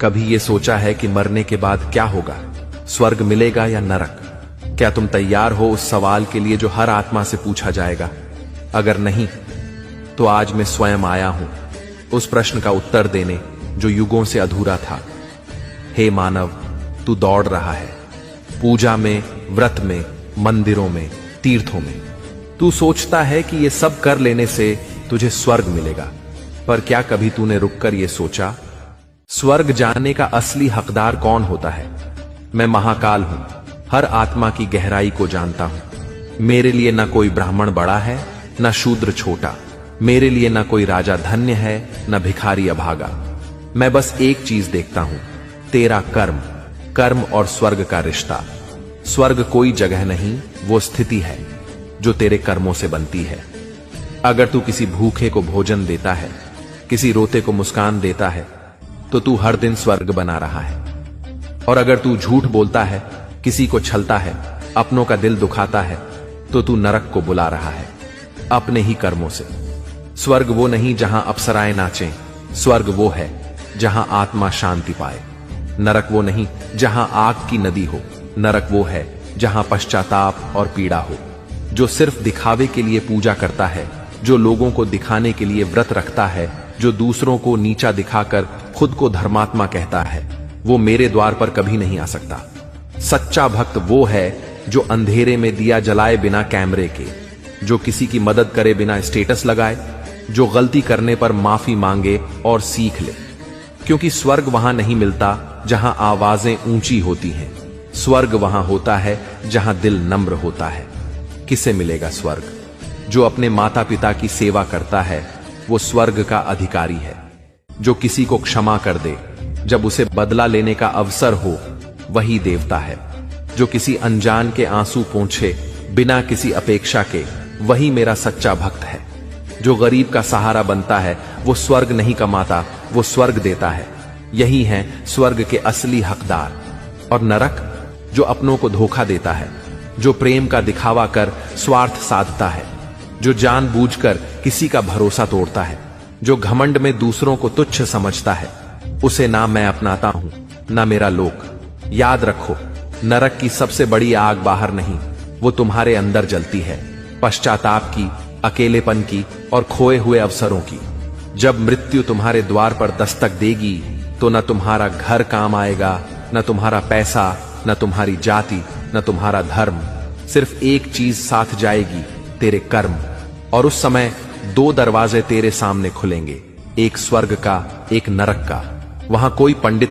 कभी ये सोचा है कि मरने के बाद क्या होगा? स्वर्ग मिलेगा या नरक? क्या तुम तैयार हो उस सवाल के लिए जो हर आत्मा से पूछा जाएगा? अगर नहीं, तो आज मैं स्वयं आया हूं उस प्रश्न का उत्तर देने जो युगों से अधूरा था। हे मानव, तू दौड़ रहा है पूजा में, व्रत में, मंदिरों में, तीर्थों में। तू सोचता है कि ये सब कर लेने से तुझे स्वर्ग मिलेगा, पर क्या कभी तूने रुककर ये सोचा, स्वर्ग जाने का असली हकदार कौन होता है? मैं महाकाल हूं, हर आत्मा की गहराई को जानता हूं। मेरे लिए ना कोई ब्राह्मण बड़ा है, ना शूद्र छोटा। मेरे लिए ना कोई राजा धन्य है, ना भिखारी अभागा। मैं बस एक चीज देखता हूं, तेरा कर्म, कर्म और स्वर्ग का रिश्ता। स्वर्ग कोई जगह नहीं, वो स्थिति है जो तेरे कर्मों से बनती है। अगर तू किसी भूखे को भोजन देता है, किसी रोते को मुस्कान देता है, तो तू हर दिन स्वर्ग बना रहा है। और अगर तू झूठ बोलता है, किसी को छलता है, अपनों का दिल दुखाता है, तो तू नरक को बुला रहा है अपने ही कर्मों से। स्वर्ग वो नहीं जहां अप्सराएं नाचें, स्वर्ग वो है जहां आत्मा शांति पाए। नरक वो नहीं जहां आग की नदी हो, नरक वो है जहां पश्चाताप और पीड़ा हो। जो सिर्फ दिखावे के लिए पूजा करता है, जो लोगों को दिखाने के लिए व्रत रखता है, जो दूसरों को नीचा दिखाकर खुद को धर्मात्मा कहता है, वो मेरे द्वार पर कभी नहीं आ सकता। सच्चा भक्त वो है जो अंधेरे में दिया जलाए बिना कैमरे के, जो किसी की मदद करे बिना स्टेटस लगाए, जो गलती करने पर माफी मांगे और सीख ले। क्योंकि स्वर्ग वहां नहीं मिलता जहां आवाजें ऊंची होती हैं, स्वर्ग वहां होता है जहां दिल नम्र होता है। किसे मिलेगा स्वर्ग? जो अपने माता पिता की सेवा करता है, वो स्वर्ग का अधिकारी है। जो किसी को क्षमा कर दे जब उसे बदला लेने का अवसर हो, वही देवता है। जो किसी अनजान के आंसू पोंछे बिना किसी अपेक्षा के, वही मेरा सच्चा भक्त है। जो गरीब का सहारा बनता है, वो स्वर्ग नहीं कमाता, वो स्वर्ग देता है। यही है स्वर्ग के असली हकदार। और नरक जो अपनों को धोखा देता है, जो प्रेम का दिखावा कर स्वार्थ साधता है, जो जानबूझकर किसी का भरोसा तोड़ता है, जो घमंड में दूसरों को तुच्छ समझता है, उसे ना मैं अपनाता हूं, ना मेरा लोक। याद रखो, नरक की सबसे बड़ी आग बाहर नहीं, वो तुम्हारे अंदर जलती है। पश्चाताप की, अकेलेपन की और खोए हुए अवसरों की। जब मृत्यु तुम्हारे द्वार पर दस्तक देगी, तो न तुम्हारा घर काम आएगा, न तुम्हारा पैसा, न तुम्हारी जाति, न तुम्हारा धर्म। सिर्फ एक चीज साथ जाएगी, तेरे कर्म। और उस समय दो दरवाजे तेरे सामने खुलेंगे, एक स्वर्ग का, एक नरक का। वहां कोई पंडित